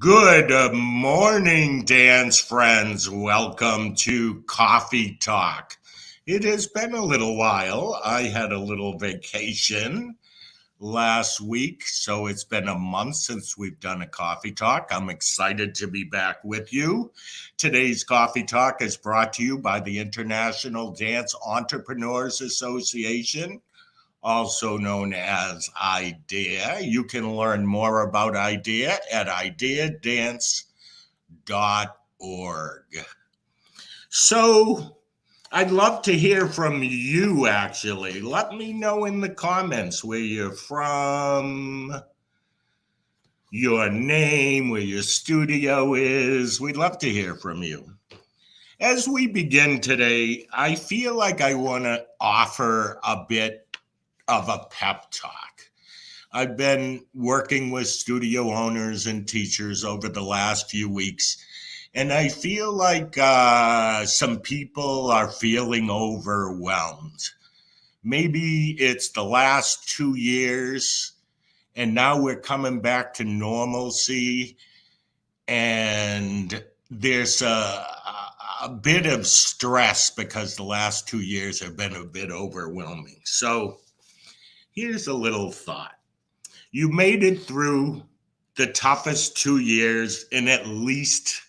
Good morning, dance friends. Welcome to Coffee Talk. It has been a little while. I had a little vacation last week, so it's been a month since we've done a Coffee Talk. I'm excited to be back with you. Today's Coffee Talk is brought to you by the International Dance Entrepreneurs Association, also known as IDEA. You can learn more about IDEA at ideadance.org. So I'd love to hear from you, actually. Let me know in the comments where you're from, your name, where your studio is. We'd love to hear from you. As we begin today, I feel like I want to offer a bit of a pep talk. I've been working with studio owners and teachers over the last few weeks, and I feel like some people are feeling overwhelmed. Maybe it's the last 2 years, and now we're coming back to normalcy, and there's a bit of stress because the last 2 years have been a bit overwhelming. So here's a little thought. You made it through the toughest 2 years in at least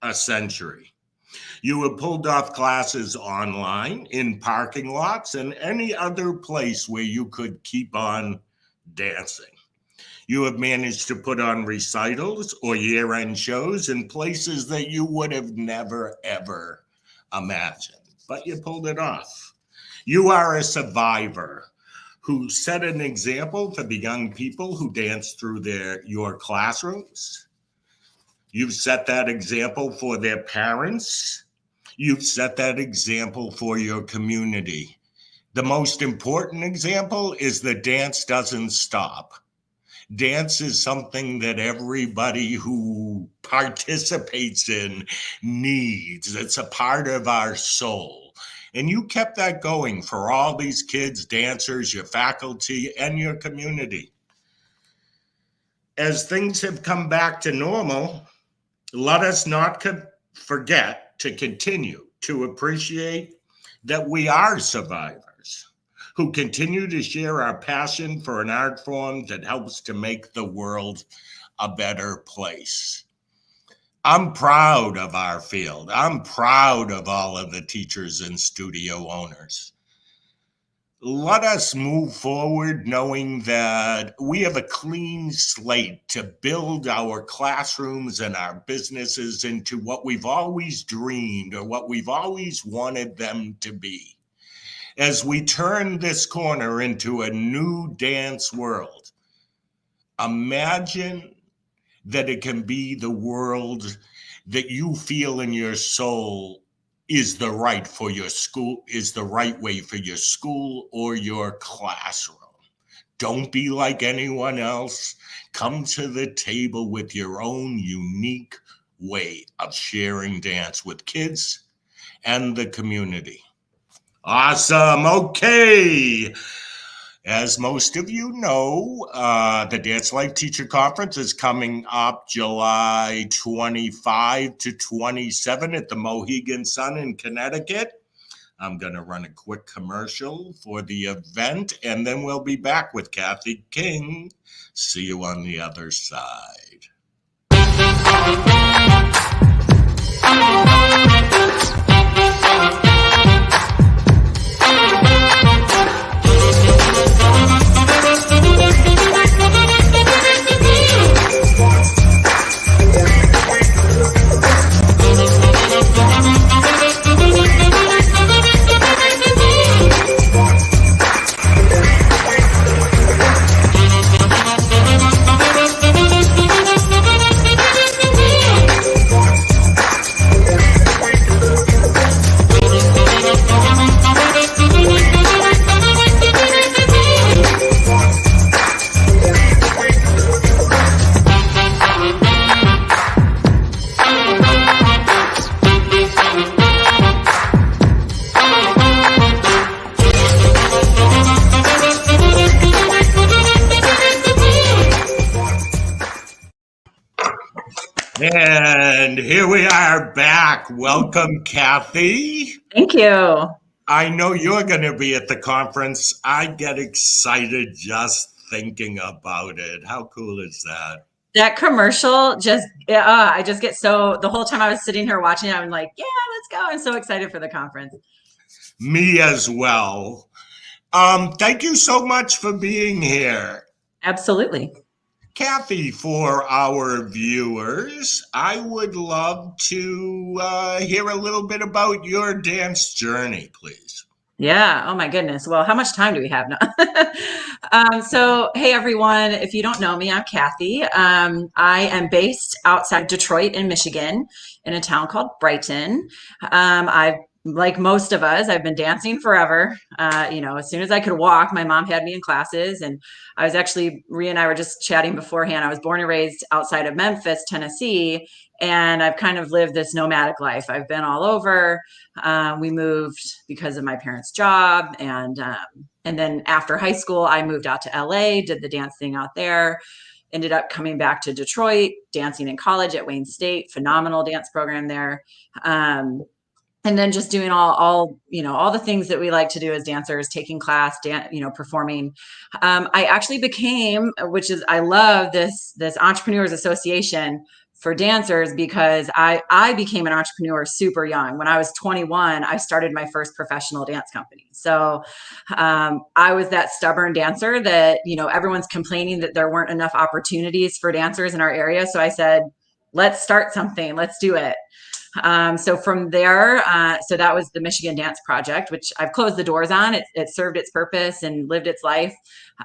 a century. You have pulled off classes online, in parking lots, and any other place where you could keep on dancing. You have managed to put on recitals or year-end shows in places that you would have never, ever imagined, but you pulled it off. You are a survivor who set an example for the young people who dance through your classrooms. You've set that example for their parents. You've set that example for your community. The most important example is that dance doesn't stop. Dance is something that everybody who participates in needs. It's a part of our soul. And you kept that going for all these kids, dancers, your faculty, and your community. As things have come back to normal, let us not forget to continue to appreciate that we are survivors who continue to share our passion for an art form that helps to make the world a better place. I'm proud of our field. I'm proud of all of the teachers and studio owners. Let us move forward knowing that we have a clean slate to build our classrooms and our businesses into what we've always dreamed or what we've always wanted them to be. As we turn this corner into a new dance world, imagine that it can be the world that you feel in your soul is the right for your school, is the right way for your school or your classroom. Don't be like anyone else. Come to the table with your own unique way of sharing dance with kids and the community. Awesome. Okay. As most of you know, the Dance Life Teacher Conference is coming up July 25 to 27 at the Mohegan Sun in Connecticut. I'm going to run a quick commercial for the event, and then we'll be back with Kathy King. See you on the other side. And here we are back. Welcome, Kathy. Thank you. I know you're going to be at the conference. I get excited just thinking about it. How cool is that? That commercial I just get so, the whole time I was sitting here watching it, I'm like, yeah, let's go. I'm so excited for the conference. Me as well. Thank you so much for being here. Absolutely. Kathy, for our viewers, I would love to hear a little bit about your dance journey, please. Yeah. Oh my goodness. Well, how much time do we have now? So, hey everyone, if you don't know me, I'm Kathy. I am based outside Detroit in Michigan in a town called Brighton. I've like most of us, I've been dancing forever. As soon as I could walk, my mom had me in classes, and I was actually, Rhea and I were just chatting beforehand. I was born and raised outside of Memphis, Tennessee, and I've kind of lived this nomadic life. I've been all over. We moved because of my parents' job, and then after high school, I moved out to LA, did the dance thing out there, ended up coming back to Detroit, dancing in college at Wayne State, phenomenal dance program there. And then just doing all the things that we like to do as dancers, taking class, performing. I actually became, which is, I love this Entrepreneurs Association for dancers, because I became an entrepreneur super young. When I was 21, I started my first professional dance company. So I was that stubborn dancer that, everyone's complaining that there weren't enough opportunities for dancers in our area. So I said, let's start something, let's do it. So from there, so that was the Michigan Dance Project, which I've closed the doors on. It served its purpose and lived its life.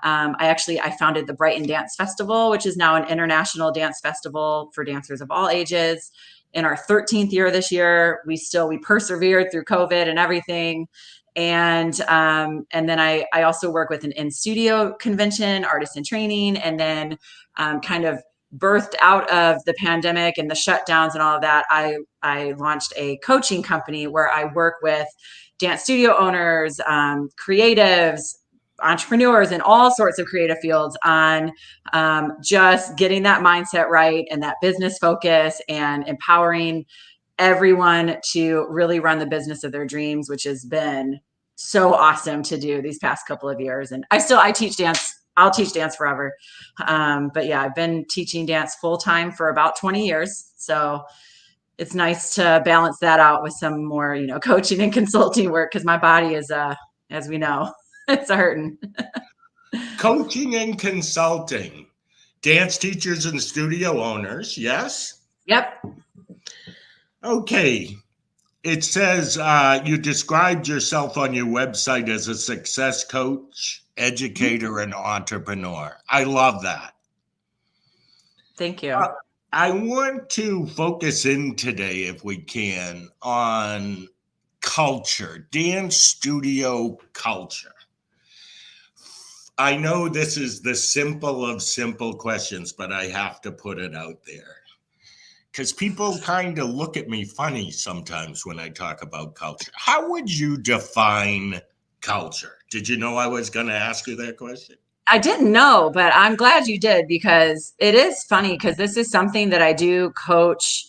I founded the Brighton Dance Festival, which is now an international dance festival for dancers of all ages. In our 13th year this year, we persevered through COVID and everything. And then I also work with an in-studio convention, artist in training, and then kind of birthed out of the pandemic and the shutdowns and all of that, I launched a coaching company where I work with dance studio owners, creatives, entrepreneurs in all sorts of creative fields on just getting that mindset right and that business focus and empowering everyone to really run the business of their dreams, which has been so awesome to do these past couple of years. And I teach dance. I'll teach dance forever. But yeah, I've been teaching dance full time for about 20 years. So it's nice to balance that out with some more, coaching and consulting work, because my body is, as we know, it's hurting. Coaching and consulting, dance teachers and studio owners, yes? Yep. Okay. It says you described yourself on your website as a success coach, educator, and entrepreneur. I love that. Thank you. I want to focus in today, if we can, on culture, dance studio culture. I know this is the simple of simple questions, but I have to put it out there because people kind of look at me funny sometimes when I talk about culture. How would you define culture? Did you know I was going to ask you that question? I didn't know, but I'm glad you did, because it is funny, because this is something that I do coach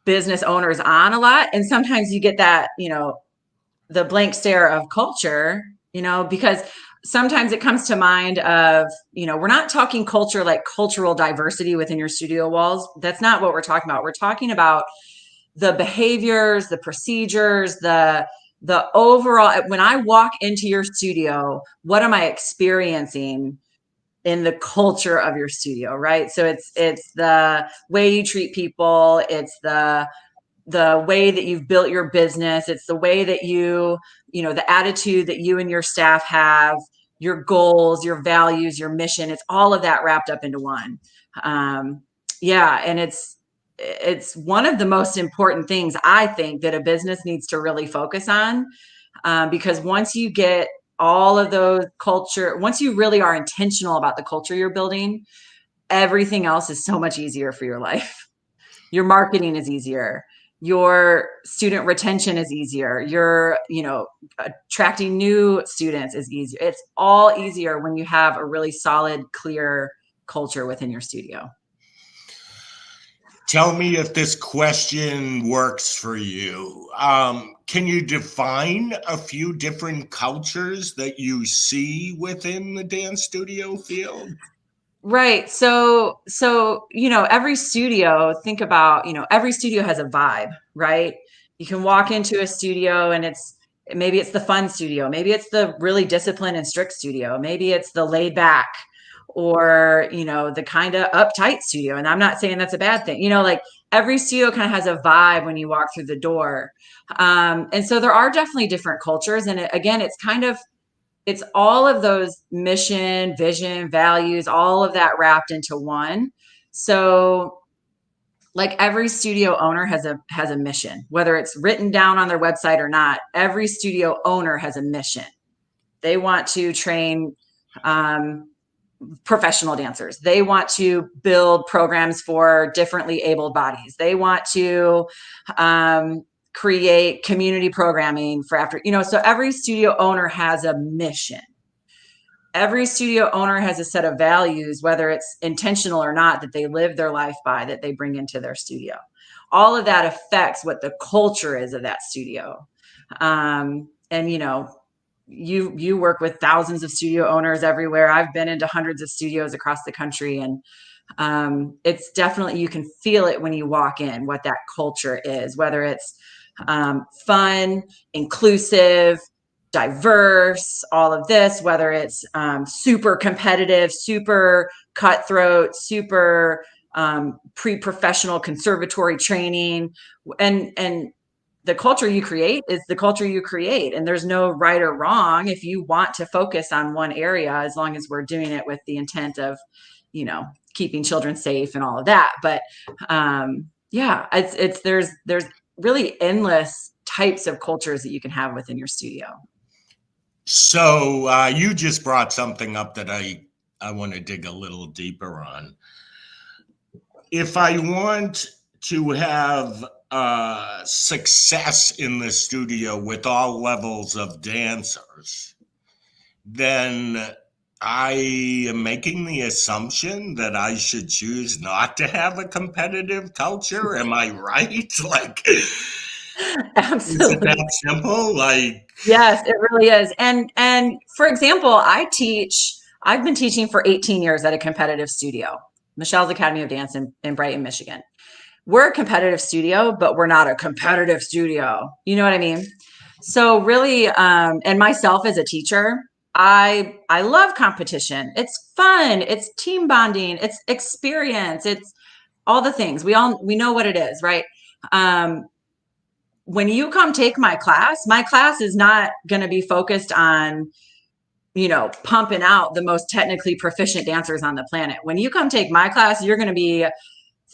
business owners on a lot. And sometimes you get that, the blank stare of culture, because sometimes it comes to mind of, we're not talking culture like cultural diversity within your studio walls. That's not what we're talking about. We're talking about the behaviors, the procedures, the overall, when I walk into your studio, what am I experiencing in the culture of your studio, right? So it's the way you treat people, it's the way that you've built your business, it's the way that the attitude that you and your staff have, your goals, your values, your mission. It's all of that wrapped up into one. Yeah, and it's one of the most important things I think that a business needs to really focus on, because once you get all of those once you really are intentional about the culture you're building, everything else is so much easier for your life. Your marketing is easier. Your student retention is easier. Your, attracting new students is easier. It's all easier when you have a really solid, clear culture within your studio. Tell me if this question works for you. Can you define a few different cultures that you see within the dance studio field? Right. So, every studio, think about, every studio has a vibe, right? You can walk into a studio and maybe it's the fun studio, maybe it's the really disciplined and strict studio, maybe it's the laid back or, the kind of uptight studio. And I'm not saying that's a bad thing. Like every studio kind of has a vibe when you walk through the door. And so there are definitely different cultures. And again, it's all of those mission, vision, values, all of that wrapped into one. So like every studio owner has a mission, whether it's written down on their website or not. Every studio owner has a mission. They want to train professional dancers. They want to build programs for differently abled bodies. They want to create community programming for after, so every studio owner has a mission. Every studio owner has a set of values, whether it's intentional or not, that they live their life by, that they bring into their studio. All of that affects what the culture is of that studio. And you work with thousands of studio owners everywhere. I've been into hundreds of studios across the country, and it's definitely, you can feel it when you walk in, what that culture is, whether it's fun, inclusive, diverse, all of this, whether it's super competitive, super cutthroat, super pre-professional conservatory training, and the culture you create is the culture you create, and there's no right or wrong if you want to focus on one area, as long as we're doing it with the intent of keeping children safe and all of that. But yeah, there's really endless types of cultures that you can have within your studio. So you just brought something up that I want to dig a little deeper on. If I want to have success in the studio with all levels of dancers, then I am making the assumption that I should choose not to have a competitive culture. Am I right? Like, Absolutely. is it that simple? Like, yes, it really is. And for example, I've been teaching for 18 years at a competitive studio, Michelle's Academy of Dance in Brighton, Michigan. We're a competitive studio, but we're not a competitive studio. You know what I mean? So really, and myself as a teacher, I love competition. It's fun. It's team bonding. It's experience. It's all the things. We know what it is, right? When you come take my class is not going to be focused on, pumping out the most technically proficient dancers on the planet. When you come take my class, you're going to be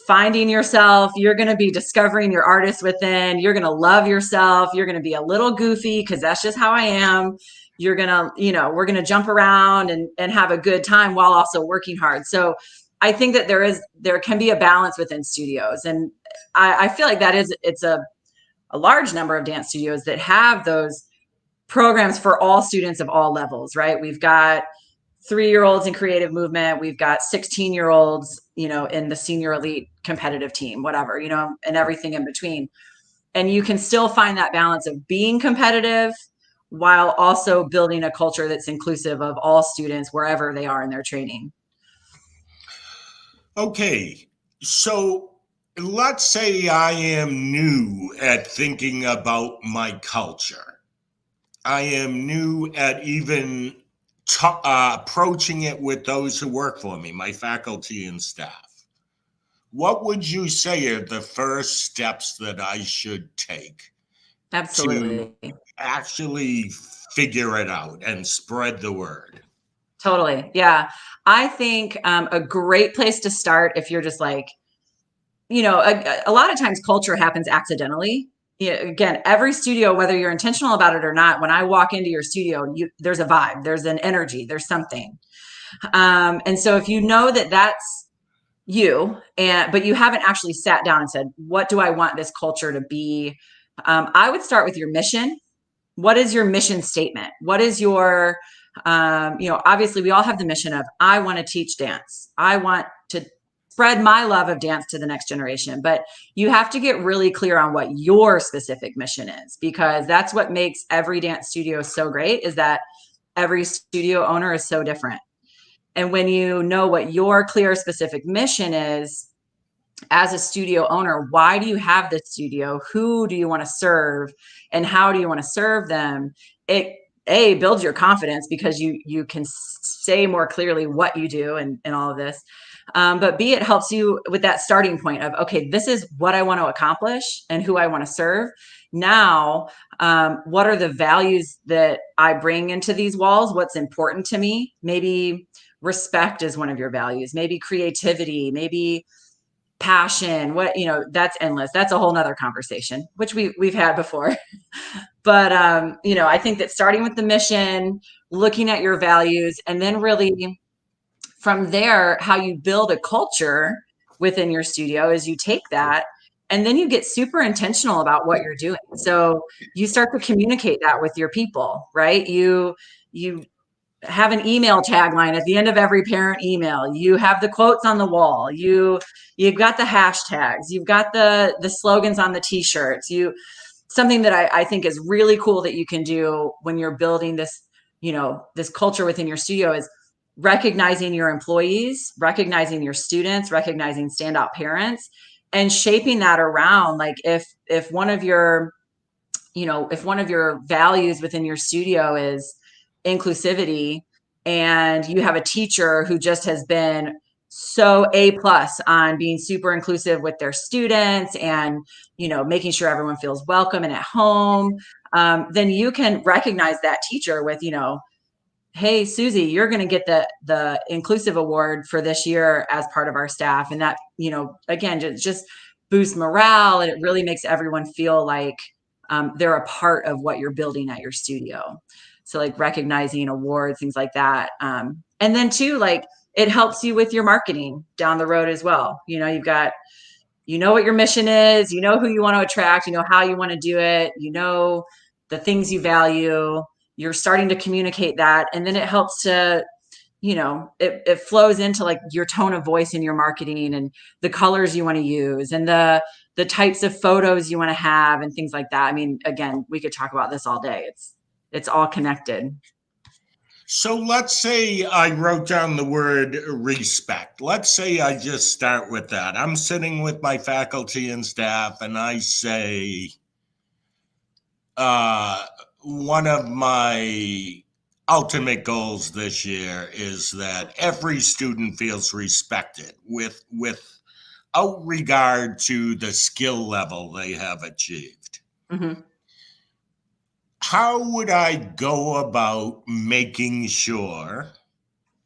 finding yourself. You're going to be discovering your artist within. You're going to love yourself. You're going to be a little goofy because that's just how I am. You're going to, we're going to jump around and have a good time while also working hard. So I think that there can be a balance within studios. And I feel like it's a large number of dance studios that have those programs for all students of all levels, right? We've got 3-year-olds in creative movement. We've got 16-year-olds, in the senior elite competitive team, whatever, and everything in between. And you can still find that balance of being competitive while also building a culture that's inclusive of all students wherever they are in their training. okay, so let's say I am new at thinking about my culture. I am new at even approaching it with those who work for me, my faculty and staff. What would you say are the first steps that I should take Absolutely. to actually figure it out and spread the word? Totally. Yeah. I think a great place to start, if you're just like, a lot of times culture happens accidentally. Again, every studio, whether you're intentional about it or not, when I walk into your studio, there's a vibe, there's an energy, there's something. And so if you know that that's you, but you haven't actually sat down and said, what do I want this culture to be? I would start with your mission. What is your mission statement? What is your, obviously we all have the mission of, I want to teach dance. I want to spread my love of dance to the next generation. But you have to get really clear on what your specific mission is, because that's what makes every dance studio so great, is that every studio owner is so different. And when you know what your clear specific mission is as a studio owner, why do you have this studio? Who do you want to serve? And how do you want to serve them? It builds your confidence, because you can say more clearly what you do and all of this. But B, it helps you with that starting point of, okay, this is what I want to accomplish and who I want to serve. Now, what are the values that I bring into these walls? What's important to me? Maybe respect is one of your values, maybe creativity, maybe passion. What, that's endless. That's a whole nother conversation, which we've had before. But I think that starting with the mission, looking at your values, and then really from there, how you build a culture within your studio is you take that and then you get super intentional about what you're doing. So you start to communicate that with your people, right? You have an email tagline at the end of every parent email. You have the quotes on the wall. You've got the hashtags. You've got the slogans on the t-shirts. Something that I think is really cool that you can do when you're building this, this culture within your studio is recognizing your employees, recognizing your students, recognizing standout parents, and shaping that around. Like if one of your, if one of your values within your studio is inclusivity, and you have a teacher who just has been so A+ on being super inclusive with their students and, making sure everyone feels welcome and at home, then you can recognize that teacher with, hey, Susie, you're going to get the inclusive award for this year as part of our staff. And that, again, just boosts morale, and it really makes everyone feel like they're a part of what you're building at your studio. So like recognizing awards, things like that. And then too, like it helps you with your marketing down the road as well. You've got, what your mission is, who you want to attract, how you want to do it, the things you value. You're starting to communicate that. And then it helps to, it flows into like your tone of voice in your marketing and the colors you want to use and the types of photos you want to have and things like that. I mean, again, we could talk about this all day. It's all connected. So let's say I wrote down the word respect. Let's say I just start with that. I'm sitting with my faculty and staff, and I say, one of my ultimate goals this year is that every student feels respected without regard to the skill level they have achieved. Mm-hmm. How would I go about making sure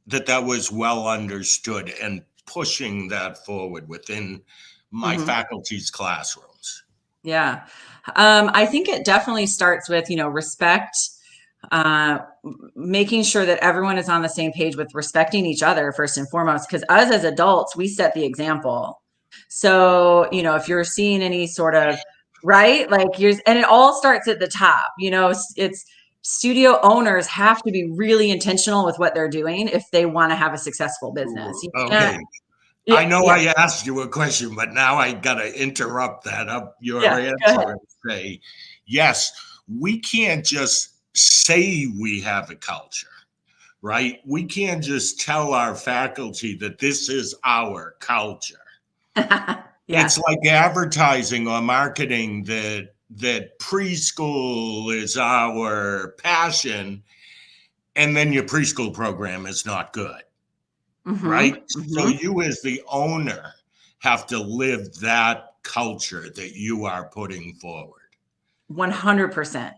that that was well understood and pushing that forward within my faculty's classrooms? Yeah. I think it definitely starts with, respect, making sure that everyone is on the same page with respecting each other first and foremost, because us as adults, we set the example. So, if you're seeing any sort of, right, like and it all starts at the top, it's studio owners have to be really intentional with what they're doing if they want to have a successful business. Okay. Yeah, I know yeah. I asked you a question, but now I got to interrupt that up your Yeah, answer and say, yes, we can't just say we have a culture, right? We can't just tell our faculty that this is our culture. yeah. It's like advertising or marketing that preschool is our passion, and then your preschool program is not good. Right? So you as the owner have to live that culture that you are putting forward. 100%.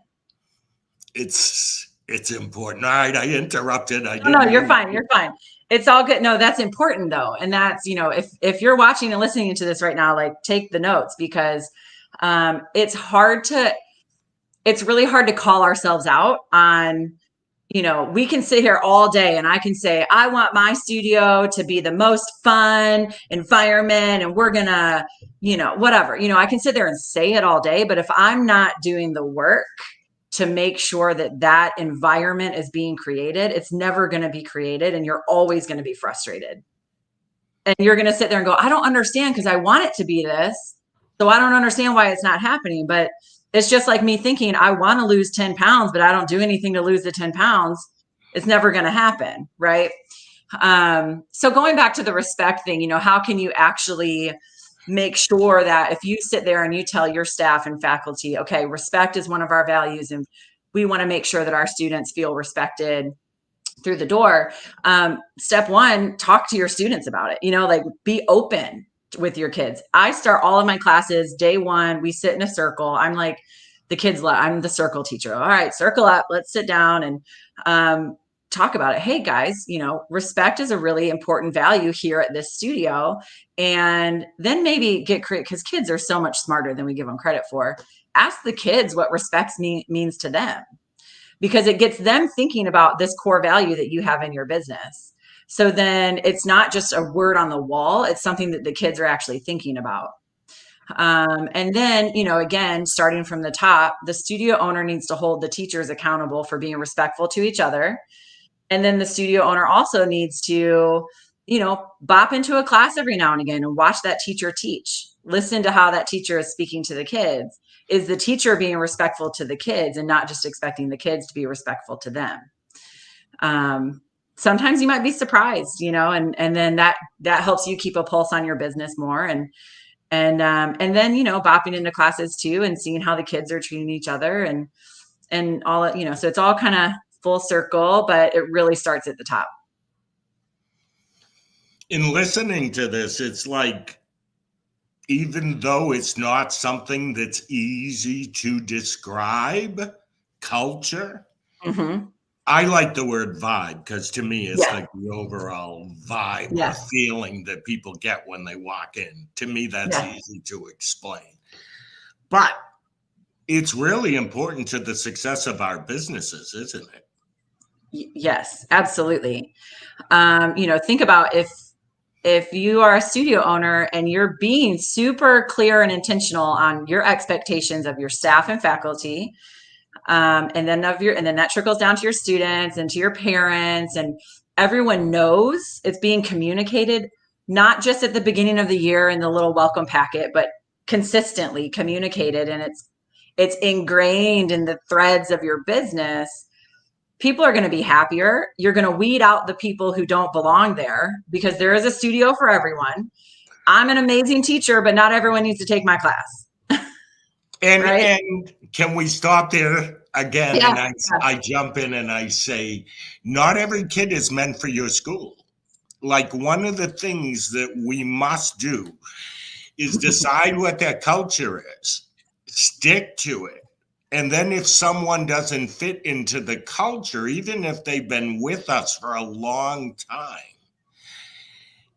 It's important. All right, I interrupted. No, you're fine. You're fine. It's all good. No, that's important though. And that's, if you're watching and listening to this right now, like take the notes, because it's really hard to call ourselves out on, we can sit here all day and I can say, I want my studio to be the most fun environment and we're gonna, whatever, I can sit there and say it all day, but if I'm not doing the work to make sure that that environment is being created, it's never going to be created and you're always going to be frustrated. And you're going to sit there and go, I don't understand because I want it to be this. So I don't understand why it's not happening. But it's just like me thinking I want to lose 10 pounds, but I don't do anything to lose the 10 pounds. It's never going to happen. Right. So going back to the respect thing, how can you actually make sure that if you sit there and you tell your staff and faculty, okay, respect is one of our values and we want to make sure that our students feel respected through the door. Step one, talk to your students about it, like be open with your kids. I start all of my classes day one, we sit in a circle. I'm like the kids, I'm the circle teacher. All right, circle up, let's sit down and talk about it. Hey guys, respect is a really important value here at this studio. And then maybe get creative because kids are so much smarter than we give them credit for. Ask the kids what respect means to them, because it gets them thinking about this core value that you have in your business. So then it's not just a word on the wall, it's something that the kids are actually thinking about. And then, again, starting from the top, the studio owner needs to hold the teachers accountable for being respectful to each other. And then the studio owner also needs to, bop into a class every now and again and watch that teacher teach. Listen to how that teacher is speaking to the kids. Is the teacher being respectful to the kids and not just expecting the kids to be respectful to them? Sometimes you might be surprised, and then that helps you keep a pulse on your business more. And then, bopping into classes too and seeing how the kids are treating each other and all, so it's all kind of full circle, but it really starts at the top. In listening to this, it's like, even though it's not something that's easy to describe, culture, Mm-hmm. I like the word vibe because to me, it's Yeah. like the overall vibe Yeah. or feeling that people get when they walk in. To me, that's Yeah. easy to explain. But it's really important to the success of our businesses, isn't it? Yes, absolutely. Think about if you are a studio owner and you're being super clear and intentional on your expectations of your staff and faculty, and then that trickles down to your students and to your parents, and everyone knows it's being communicated, not just at the beginning of the year in the little welcome packet, but consistently communicated, and it's ingrained in the threads of your business. People are going to be happier. You're going to weed out the people who don't belong there because there is a studio for everyone. I'm an amazing teacher, but not everyone needs to take my class. And Right? and can we stop there again? Yeah. And I jump in and I say, not every kid is meant for your school. Like, one of the things that we must do is decide what their culture is, stick to it. And then if someone doesn't fit into the culture, even if they've been with us for a long time,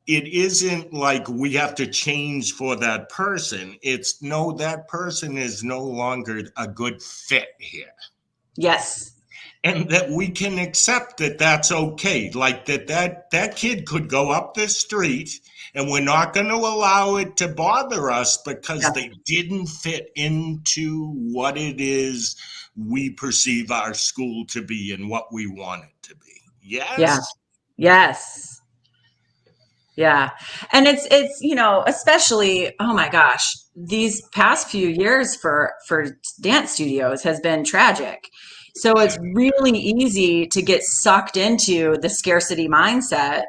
it isn't like we have to change for that person. It's no, that person is no longer a good fit here. Yes. And that we can accept that that's okay. Like that kid could go up the street and we're not going to allow it to bother us because Yeah. they didn't fit into what it is we perceive our school to be and what we want it to be. Yes? Yeah. Yes. Yeah. And it's, especially, oh my gosh, these past few years for dance studios has been tragic. So it's really easy to get sucked into the scarcity mindset.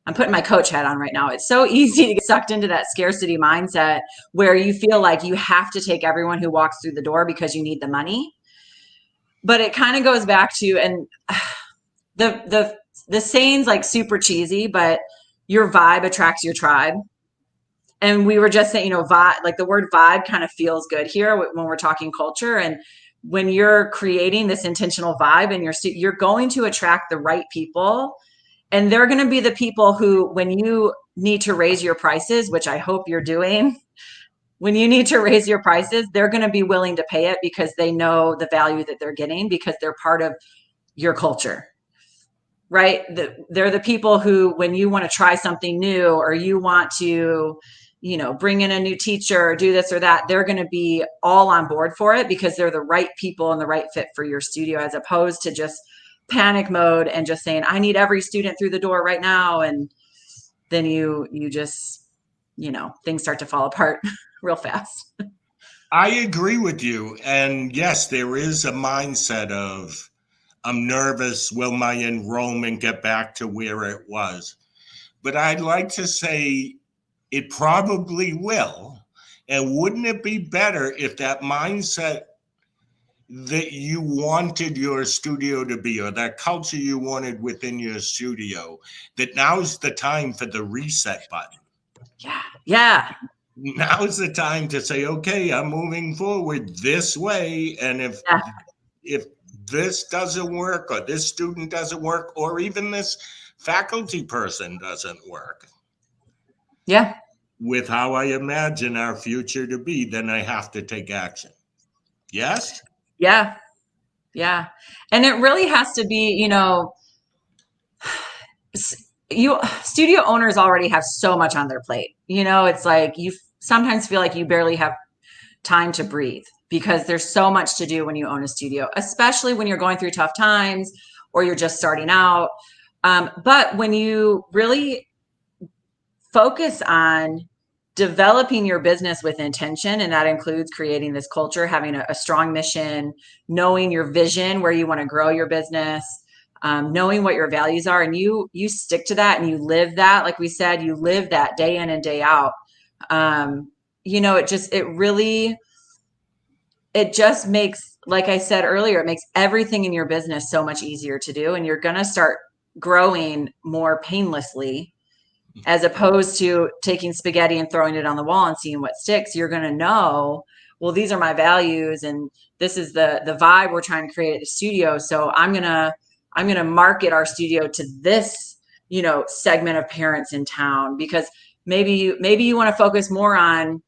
I'm putting my coach hat on right now. It's so easy to get sucked into that scarcity mindset where you feel like you have to take everyone who walks through the door because you need the money. But it kind of goes back to, and the saying's like super cheesy, but your vibe attracts your tribe. And we were just saying, vibe, like the word vibe kind of feels good here when we're talking culture. And when you're creating this intentional vibe and you're going to attract the right people. And they're going to be the people who, when you need to raise your prices, which I hope you're doing, when you need to raise your prices, they're going to be willing to pay it because they know the value that they're getting because they're part of your culture. Right? They're the people who, when you want to try something new or you want to, bring in a new teacher or do this or that, they're going to be all on board for it because they're the right people and the right fit for your studio, as opposed to just panic mode and just saying, I need every student through the door right now. And then you just, things start to fall apart real fast. I agree with you. And yes, there is a mindset of, I'm nervous. Will my enrollment get back to where it was? But I'd like to say it probably will. And wouldn't it be better if that mindset that you wanted your studio to be, or that culture you wanted within your studio, that now's the time for the reset button? Yeah. Yeah. Now's the time to say, okay, I'm moving forward this way. And Yeah. if this doesn't work, or this student doesn't work, or even this faculty person doesn't work Yeah. with how I imagine our future to be, then I have to take action. Yes? Yeah. Yeah. And it really has to be, studio owners already have so much on their plate. It's like you sometimes feel like you barely have time to breathe because there's so much to do when you own a studio, especially when you're going through tough times or you're just starting out. But when you really focus on developing your business with intention, and that includes creating this culture, having a strong mission, knowing your vision, where you want to grow your business, knowing what your values are, and you stick to that and you live that, like we said, you live that day in and day out. It just makes, like I said earlier, it makes everything in your business so much easier to do, and you're going to start growing more painlessly, as opposed to taking spaghetti and throwing it on the wall and seeing what sticks. You're going to know, well, these are my values and this is the vibe we're trying to create at the studio. So I'm going to market our studio to this, segment of parents in town, because maybe you want to focus more on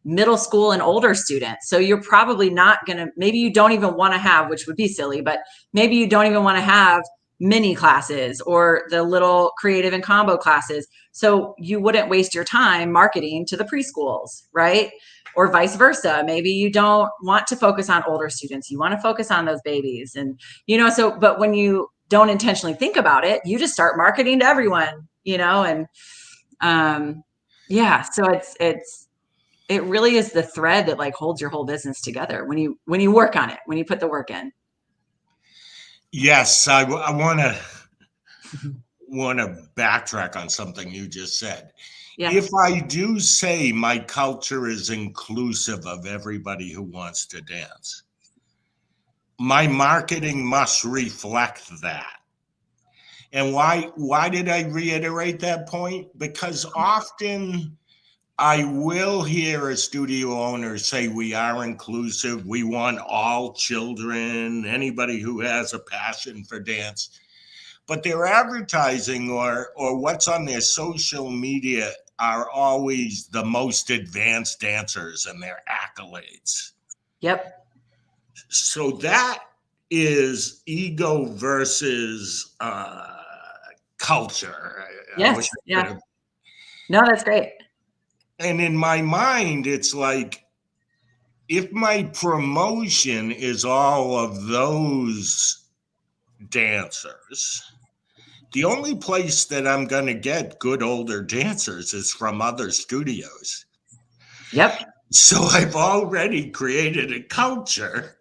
middle school and older students. So you're probably not going to, maybe you don't even want to have, which would be silly, but maybe you don't even want to have mini classes or the little creative and combo classes. So you wouldn't waste your time marketing to the preschools, right? Or vice versa. Maybe you don't want to focus on older students. You want to focus on those babies. And, but when you don't intentionally think about it, you just start marketing to everyone, and so it really is the thread that like holds your whole business together when you work on it, when you put the work in. Yes, I want to backtrack on something you just said. Yeah. If I do say my culture is inclusive of everybody who wants to dance, my marketing must reflect that. And why did I reiterate that point? Because often I will hear a studio owner say, we are inclusive. We want all children, anybody who has a passion for dance. But their advertising or what's on their social media are always the most advanced dancers and their accolades. Yep. So that is ego versus culture. Yes. Yeah. No, that's great. And in my mind, it's like, if my promotion is all of those dancers, the only place that I'm going to get good older dancers is from other studios. Yep. So I've already created a culture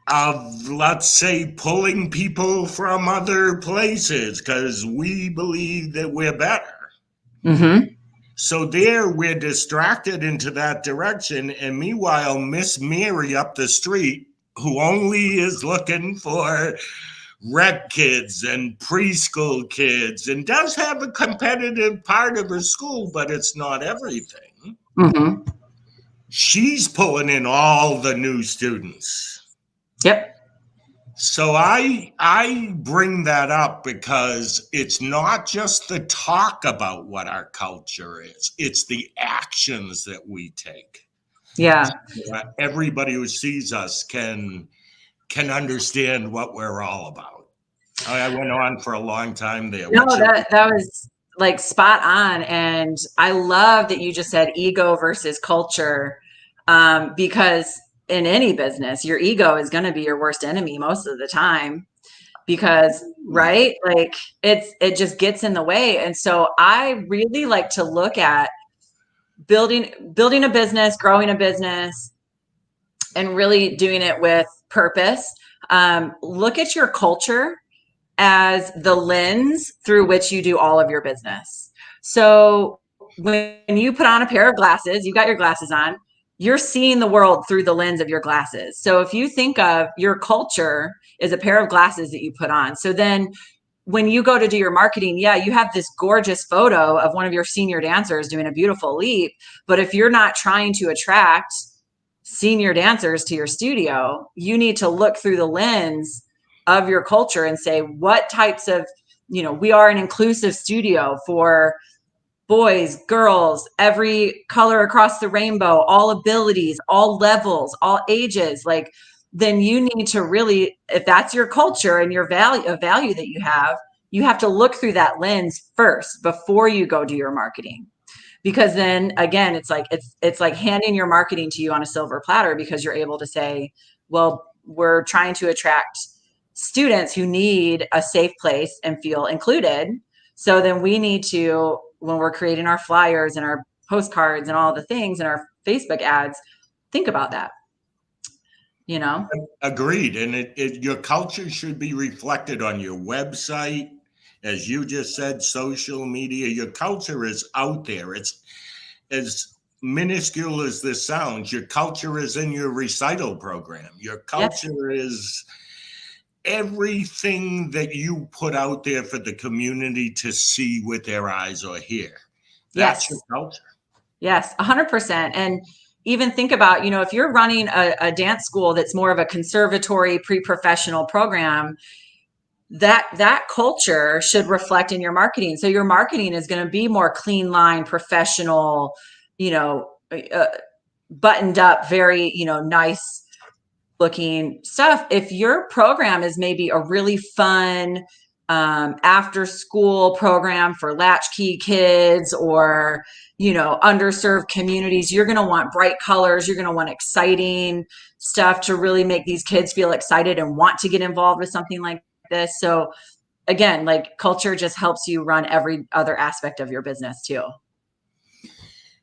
of, let's say, pulling people from other places because we believe that we're better. Mm-hmm. So there we're distracted into that direction. And meanwhile, Miss Mary up the street, who only is looking for rec kids and preschool kids and does have a competitive part of her school, but it's not everything. Mm-hmm. She's pulling in all the new students. Yep. So I bring that up because it's not just the talk about what our culture is, it's the actions that we take. Yeah. So everybody who sees us can understand what we're all about. I went on for a long time there. No, that was like spot on. And I love that you just said ego versus culture, because in any business, your ego is going to be your worst enemy most of the time, because right, like it just gets in the way. And so I really like to look at building a business, growing a business, and really doing it with purpose. Look at your culture as the lens through which you do all of your business. So when you put on a pair of glasses, you got your glasses on, you're seeing the world through the lens of your glasses. So if you think of your culture as a pair of glasses that you put on, so then when you go to do your marketing, yeah, you have this gorgeous photo of one of your senior dancers doing a beautiful leap. But if you're not trying to attract senior dancers to your studio, you need to look through the lens of your culture and say, what types of, we are an inclusive studio for boys, girls, every color across the rainbow, all abilities, all levels, all ages. Like, then you need to really, if that's your culture and your value that you have to look through that lens first before you go do your marketing. Because then again, it's like handing your marketing to you on a silver platter, because you're able to say, well, we're trying to attract students who need a safe place and feel included. So then we need to, when we're creating our flyers and our postcards and all the things and our Facebook ads, think about that, Agreed. And your culture should be reflected on your website. As you just said, social media, your culture is out there. It's as minuscule as this sounds. Your culture is in your recital program. Your culture is everything that you put out there for the community to see with their eyes or hear. That's your culture. Yes, 100%. And even think about, if you're running a dance school that's more of a conservatory pre-professional program, that culture should reflect in your marketing. So your marketing is going to be more clean line, professional, buttoned up, very, nice looking stuff. If your program is maybe a really fun after school program for latchkey kids or, underserved communities, you're going to want bright colors. You're going to want exciting stuff to really make these kids feel excited and want to get involved with something like this. So again, like culture just helps you run every other aspect of your business too.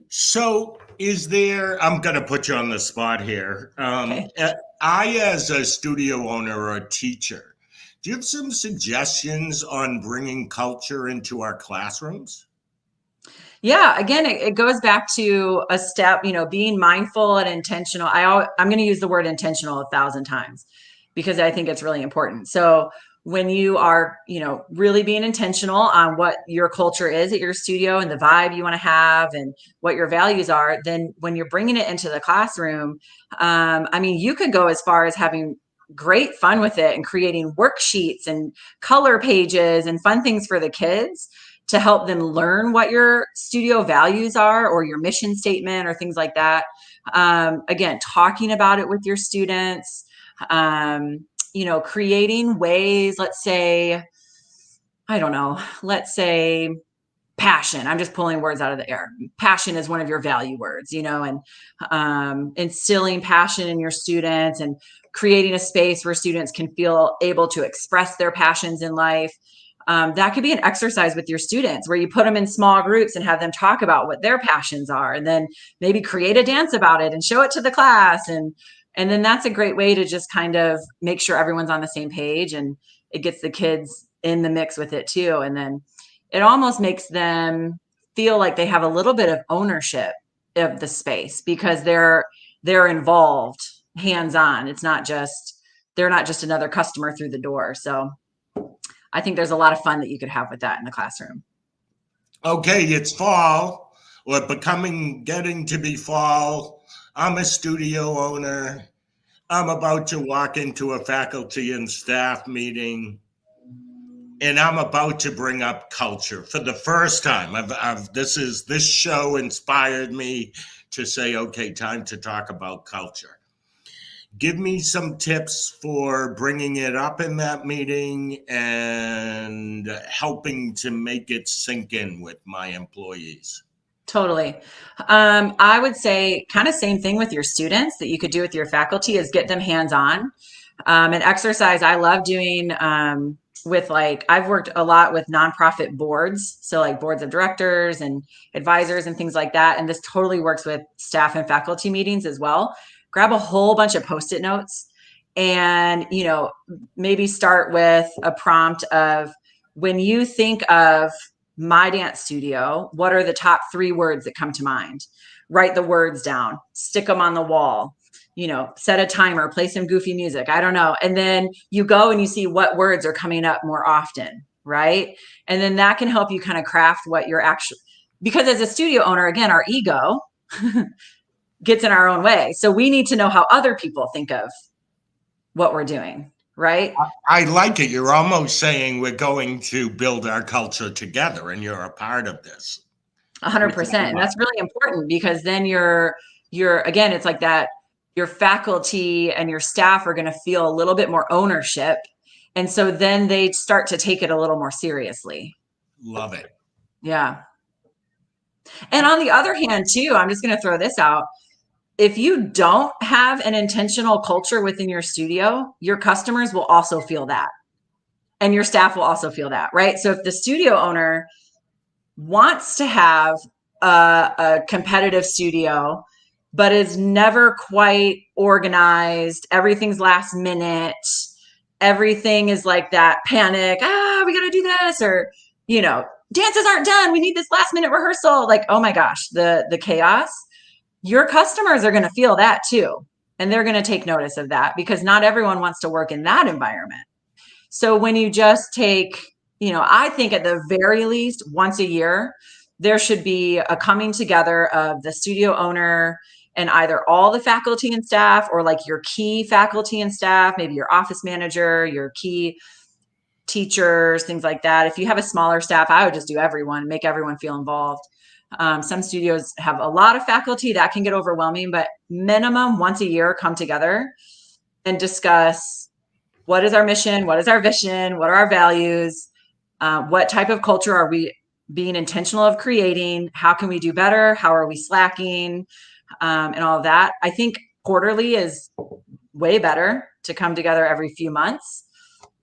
So I'm going to put you on the spot here. Okay. I, as a studio owner or a teacher, do you have some suggestions on bringing culture into our classrooms? Yeah, again, it goes back to a step, being mindful and intentional. I'm going to use the word intentional 1,000 times because I think it's really important. So when you are, really being intentional on what your culture is at your studio and the vibe you want to have and what your values are, then when you're bringing it into the classroom, you could go as far as having great fun with it and creating worksheets and color pages and fun things for the kids to help them learn what your studio values are or your mission statement or things like that. Again, talking about it with your students, creating ways, let's say passion. I'm just pulling words out of the air. Passion is one of your value words, and instilling passion in your students and creating a space where students can feel able to express their passions in life. That could be an exercise with your students where you put them in small groups and have them talk about what their passions are, and then maybe create a dance about it and show it to the class. And then that's a great way to just kind of make sure everyone's on the same page, and it gets the kids in the mix with it too. And then it almost makes them feel like they have a little bit of ownership of the space because they're involved hands-on. They're not just another customer through the door. So I think there's a lot of fun that you could have with that in the classroom. Okay, it's fall, or getting to be fall. I'm a studio owner. I'm about to walk into a faculty and staff meeting, and I'm about to bring up culture for the first time. This show inspired me to say, okay, time to talk about culture. Give me some tips for bringing it up in that meeting and helping to make it sink in with my employees. Totally. I would say kind of same thing with your students that you could do with your faculty is get them hands-on. And exercise, I love doing with like, I've worked a lot with nonprofit boards. So like boards of directors and advisors and things like that. And this totally works with staff and faculty meetings as well. Grab a whole bunch of Post-it notes and, maybe start with a prompt of, when you think of my dance studio, what are the top 3 words that come to mind? Write the words down, stick them on the wall, set a timer, play some goofy music. I don't know. And then you go and you see what words are coming up more often. Right. And then that can help you kind of craft what you're actually, because as a studio owner, again, our ego gets in our own way. So we need to know how other people think of what we're doing. Right. I like it. You're almost saying we're going to build our culture together and you're a part of this. 100%. And that's really important because then you're again, it's like that your faculty and your staff are going to feel a little bit more ownership. And so then they start to take it a little more seriously. Love it. Yeah. And on the other hand, too, I'm just going to throw this out. If you don't have an intentional culture within your studio, your customers will also feel that. And your staff will also feel that, right? So if the studio owner wants to have a competitive studio, but is never quite organized, everything's last minute, everything is like that panic, we got to do this, or, dances aren't done, we need this last minute rehearsal. Like, oh my gosh, the chaos. Your customers are going to feel that too. And they're going to take notice of that because not everyone wants to work in that environment. So when you just take, I think at the very least once a year, there should be a coming together of the studio owner and either all the faculty and staff or like your key faculty and staff, maybe your office manager, your key teachers, things like that. If you have a smaller staff, I would just do everyone, make everyone feel involved. Some studios have a lot of faculty that can get overwhelming, but minimum once a year come together and discuss what is our mission, what is our vision, what are our values, what type of culture are we being intentional of creating, how can we do better, how are we slacking, and all of that. I think quarterly is way better to come together every few months.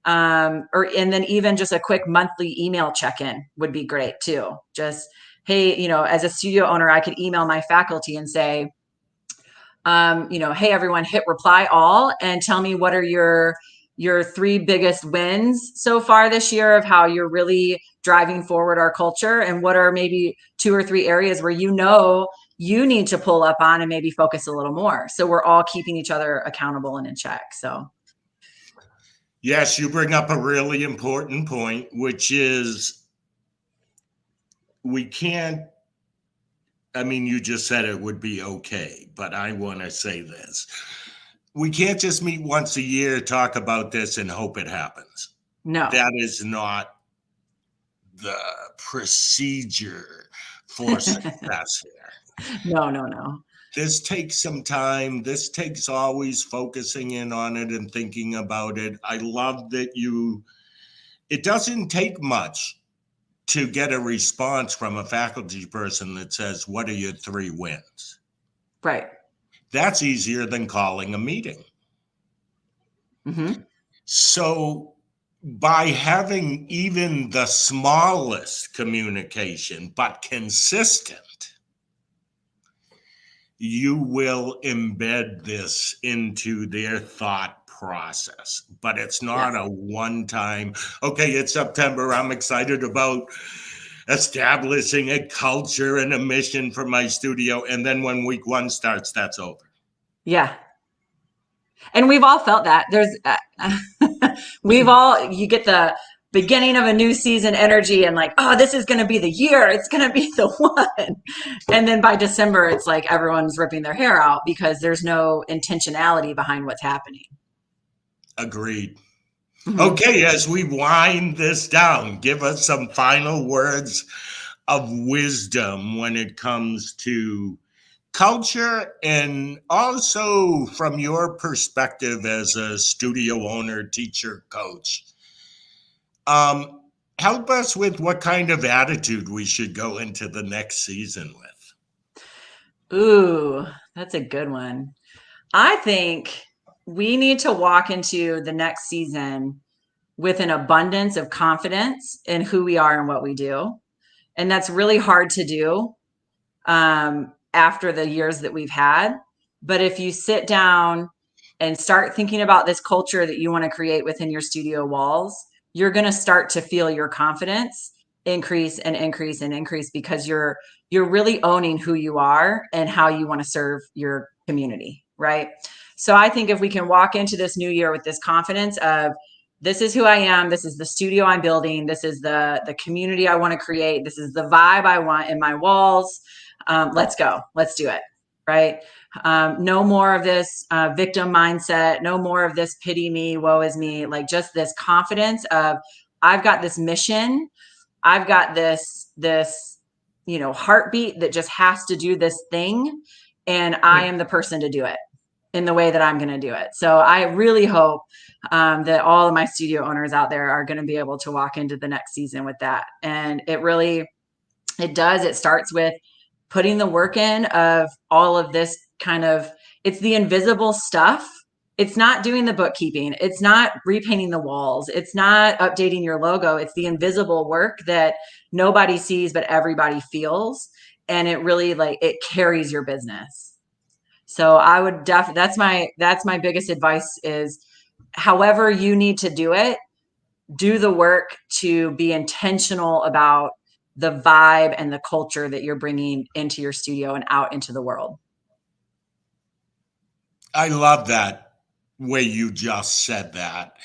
And then even just a quick monthly email check-in would be great too. Just, hey, as a studio owner, I could email my faculty and say, hey, everyone, hit reply all and tell me what are your 3 biggest wins so far this year of how you're really driving forward our culture, and what are maybe 2 or 3 areas where you need to pull up on and maybe focus a little more. So we're all keeping each other accountable and in check. So. Yes, you bring up a really important point, which is we can't, you just said it would be okay, but I want to say this. We can't just meet once a year, talk about this and hope it happens. No. That is not the procedure for success here. No. This takes some time. This takes always focusing in on it and thinking about it. I love that it doesn't take much to get a response from a faculty person that says, what are your 3 wins? Right. That's easier than calling a meeting. Mm-hmm. So by having even the smallest communication, but consistent, you will embed this into their thought process. But it's not a one-time, okay, it's September, I'm excited about establishing a culture and a mission for my studio. And then when week 1 starts, that's over. Yeah. And we've all felt that. You get the beginning of a new season energy and like, oh, this is going to be the year. It's going to be the one. And then by December, it's like everyone's ripping their hair out because there's no intentionality behind what's happening. Agreed. Mm-hmm. Okay, as we wind this down, give us some final words of wisdom when it comes to culture, and also from your perspective as a studio owner, teacher, coach. Help us with what kind of attitude we should go into the next season with. Ooh, that's a good one. I think we need to walk into the next season with an abundance of confidence in who we are and what we do. And that's really hard to do after the years that we've had. But if you sit down and start thinking about this culture that you want to create within your studio walls, you're going to start to feel your confidence increase and increase and increase, because you're really owning who you are and how you want to serve your community, right? So I think if we can walk into this new year with this confidence of, this is who I am, this is the studio I'm building, this is the community I want to create, this is the vibe I want in my walls, let's go, let's do it, right? No more of this victim mindset, no more of this pity me, woe is me, like just this confidence of, I've got this mission, I've got this heartbeat that just has to do this thing, and I am the person to do it in the way that I'm going to do it. So I really hope that all of my studio owners out there are going to be able to walk into the next season with that. And it starts with putting the work in of all of this it's the invisible stuff. It's not doing the bookkeeping. It's not repainting the walls. It's not updating your logo. It's the invisible work that nobody sees, but everybody feels. And it really it carries your business. So I would that's my biggest advice is, however you need to do it, do the work to be intentional about the vibe and the culture that you're bringing into your studio and out into the world. I love that way you just said that.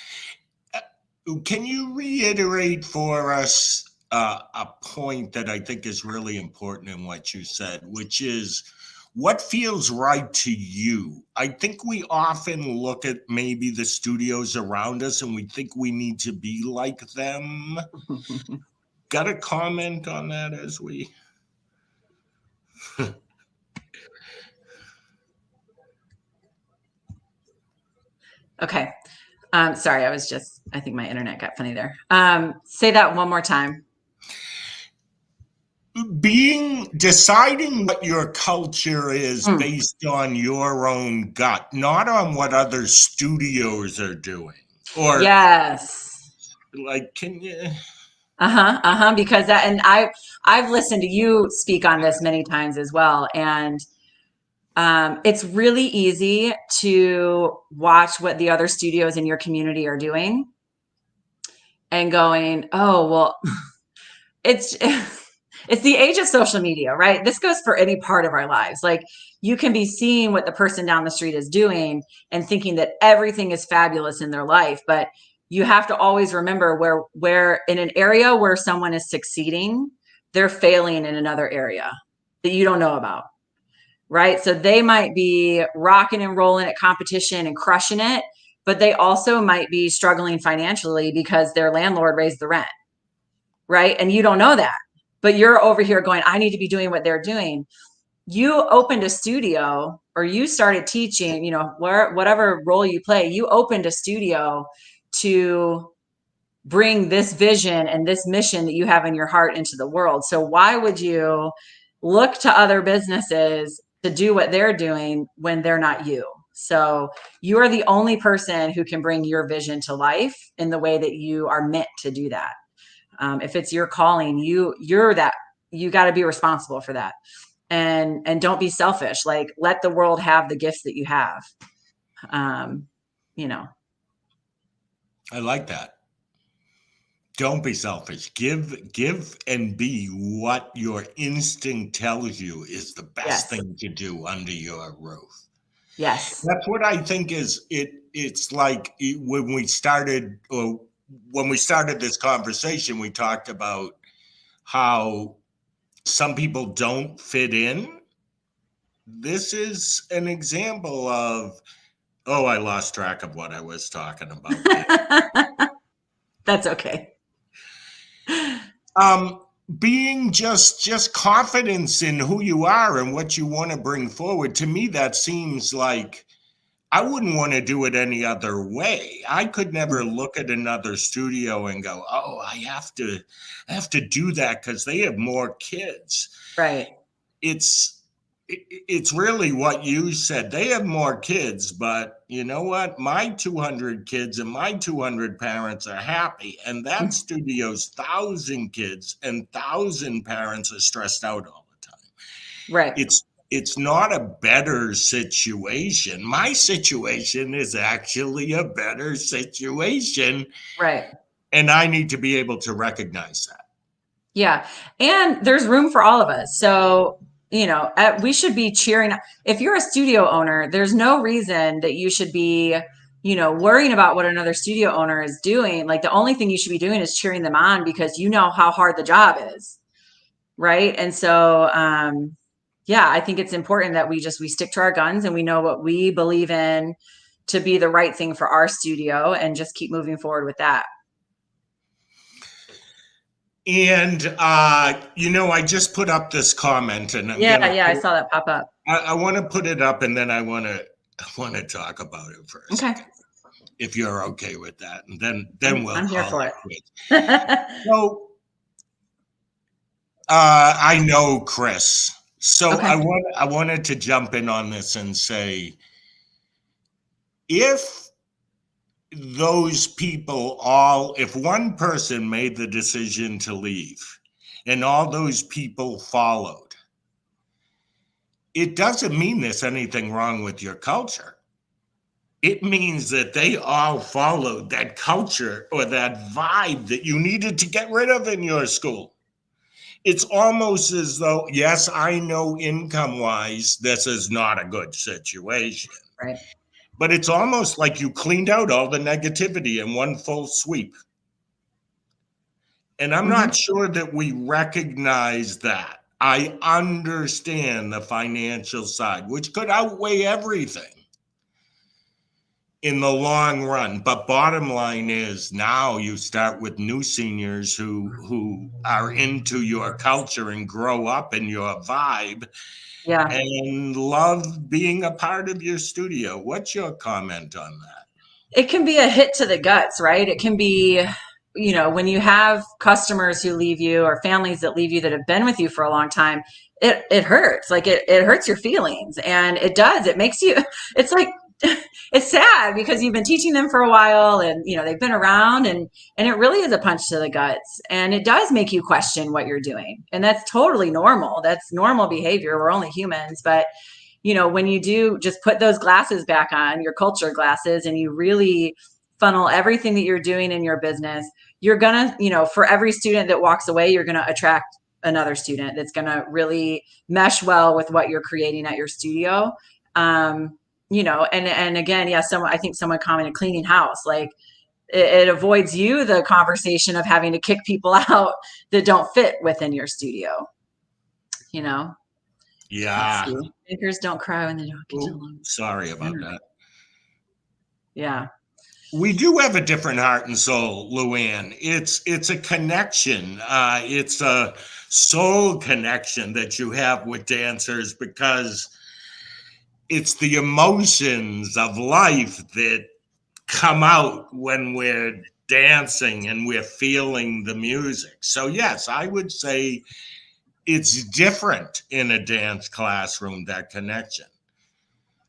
Can you reiterate for us a point that I think is really important in what you said, which is what feels right to you? I think we often look at maybe the studios around us and we think we need to be like them. Got a comment on that as we... Okay. Sorry, I think my internet got funny there. Say that one more time. Deciding what your culture is based on your own gut, not on what other studios are doing. Or yes, can you? Because I've listened to you speak on this many times as well, and it's really easy to watch what the other studios in your community are doing and going, oh, well, it's the age of social media, right? This goes for any part of our lives. Like, you can be seeing what the person down the street is doing and thinking that everything is fabulous in their life. But you have to always remember where in an area where someone is succeeding, they're failing in another area that you don't know about. Right. So they might be rocking and rolling at competition and crushing it, but they also might be struggling financially because their landlord raised the rent. Right. And you don't know that, but you're over here going, I need to be doing what they're doing. You opened a studio, or you started teaching, whatever role you play, you opened a studio to bring this vision and this mission that you have in your heart into the world. So why would you look to other businesses to do what they're doing when they're not you? So you are the only person who can bring your vision to life in the way that you are meant to do that. If it's your calling, you got to be responsible for that. And don't be selfish. Like, let the world have the gifts that you have. I like that. Don't be selfish. Give and be what your instinct tells you is the best thing to do under your roof. Yes. That's what I think is it. It's like when we started this conversation, we talked about how some people don't fit in. This is an example of, I lost track of what I was talking about. That's okay. Being just confidence in who you are and what you want to bring forward. To me, that seems like I wouldn't want to do it any other way. I could never look at another studio and go, oh, I have to do that because they have more kids. Right. It's it's really what you said. They have more kids, but you know what? My 200 kids and my 200 parents are happy, and that studio's 1,000 kids and 1,000 parents are stressed out all the time. Right. It's not a better situation. My situation is actually a better situation, Right. and I need to be able to recognize that. Yeah. And there's room for all of us. So, we should be cheering. If you're a studio owner, there's no reason that you should be, worrying about what another studio owner is doing. Like the only thing you should be doing is cheering them on because you know how hard the job is. Right. And so, yeah, I think it's important that we stick to our guns and we know what we believe in to be the right thing for our studio and just keep moving forward with that. And I just put up this comment, and I saw that pop up. I want to put it up, and then I want to talk about it for a second, if you're okay with that, and then we'll. I'm here for it. So, I know Chris, so Okay. I wanted to jump in on this and say, if those people if one person made the decision to leave and all those people followed, it doesn't mean there's anything wrong with your culture. It means that they all followed that culture or that vibe that you needed to get rid of in your school. It's almost as though, yes, I know income-wise, this is not a good situation. Right. But it's almost like you cleaned out all the negativity in one full sweep. And I'm not sure that we recognize that. I understand the financial side, which could outweigh everything in the long run. But bottom line is, now you start with new seniors who are into your culture and grow up in your vibe. Yeah. And love being a part of your studio. What's your comment on that? It can be a hit to the guts, right? It can be, when you have customers who leave you or families that leave you that have been with you for a long time, it hurts. Like it hurts your feelings. And it does. It makes you, it's like, it's sad because you've been teaching them for a while and, they've been around and it really is a punch to the guts. And it does make you question what you're doing. And that's totally normal. That's normal behavior. We're only humans. But, when you do just put those glasses back on, your culture glasses, and you really funnel everything that you're doing in your business, you're going to, for every student that walks away, you're going to attract another student that's going to really mesh well with what you're creating at your studio. And again, yeah, I think someone commented cleaning house, like it avoids you the conversation of having to kick people out that don't fit within your studio, Yeah. Bakers don't cry when they don't get along. Sorry about that. Yeah. We do have a different heart and soul, Luann. It's a connection. It's a soul connection that you have with dancers because it's the emotions of life that come out when we're dancing and we're feeling the music. So yes, I would say it's different in a dance classroom, that connection.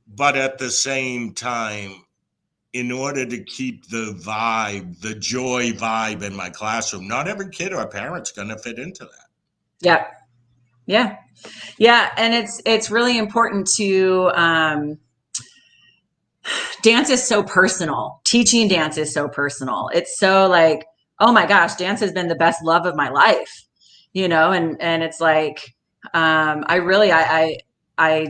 But at the same time, in order to keep the vibe, the joy vibe in my classroom, not every kid or parent's going to fit into that. Yeah. Yeah. Yeah. And it's really important to, dance is so personal. Teaching dance is so personal. It's so like, oh my gosh, dance has been the best love of my life, and it's like, I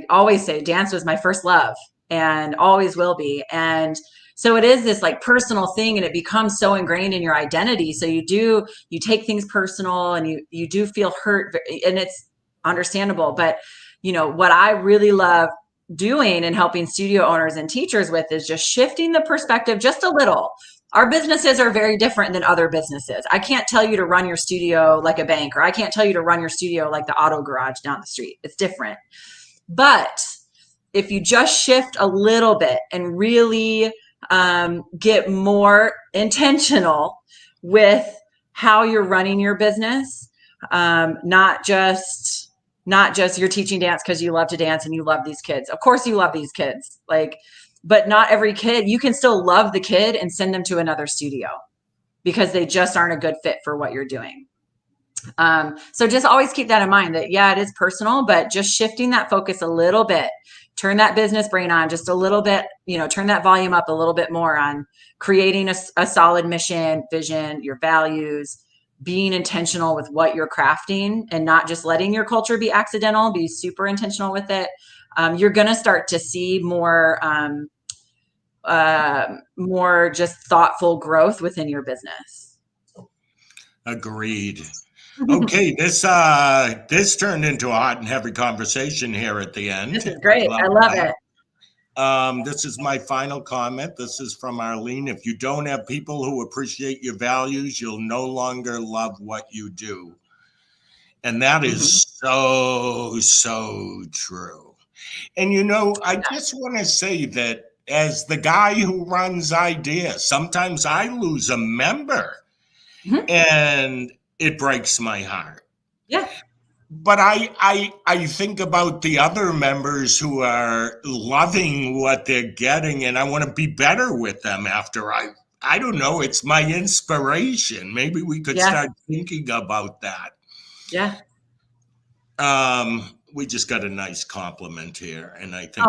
always say dance was my first love and always will be. And so it is this like personal thing and it becomes so ingrained in your identity. So you take things personal and you do feel hurt, and it's understandable. But, what I really love doing and helping studio owners and teachers with is just shifting the perspective just a little. Our businesses are very different than other businesses. I can't tell you to run your studio like a bank, or I can't tell you to run your studio like the auto garage down the street. It's different. But if you just shift a little bit and really get more intentional with how you're running your business, not just not just you're teaching dance because you love to dance and you love these kids. Of course you love these kids, like, but not every kid, you can still love the kid and send them to another studio because they just aren't a good fit for what you're doing. So just always keep that in mind that, yeah, it is personal, but just shifting that focus a little bit, turn that business brain on just a little bit, turn that volume up a little bit more on creating a solid mission, vision, your values, being intentional with what you're crafting and not just letting your culture be accidental, be super intentional with it. You're going to start to see more just thoughtful growth within your business. Agreed. Okay, this turned into a hot and heavy conversation here at the end. This is great. I love it. This is my final comment. This is from Arlene. If you don't have people who appreciate your values, you'll no longer love what you do. And that is so true. And, I just want to say that as the guy who runs IDEA, sometimes I lose a member and it breaks my heart. Yeah. But I think about the other members who are loving what they're getting, and I want to be better with them after I don't know, it's my inspiration. Maybe we could start thinking about that. Yeah. We just got a nice compliment here, and I think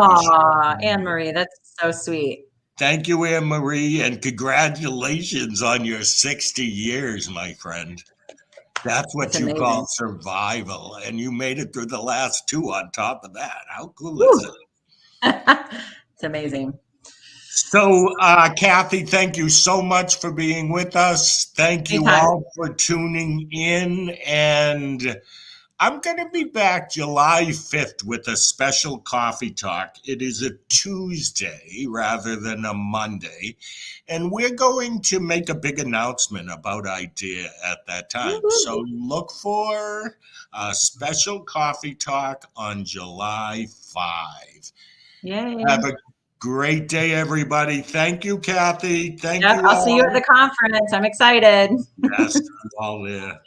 Anne Marie, that's so sweet. Thank you, Anne Marie, and congratulations on your 60 years, my friend. That's what you call survival, and you made it through the last 2 on top of that. How cool is it? It's amazing. So, Kathy, thank you so much for being with us. Thank you all for tuning in, and I'm going to be back July 5th with a special coffee talk. It is a Tuesday rather than a Monday. And we're going to make a big announcement about IDEA at that time. So look for a special coffee talk on July 5. Yay. Have a great day, everybody. Thank you, Kathy. Thank you. I'll see you at the conference. I'm excited. Yes, I'm all there.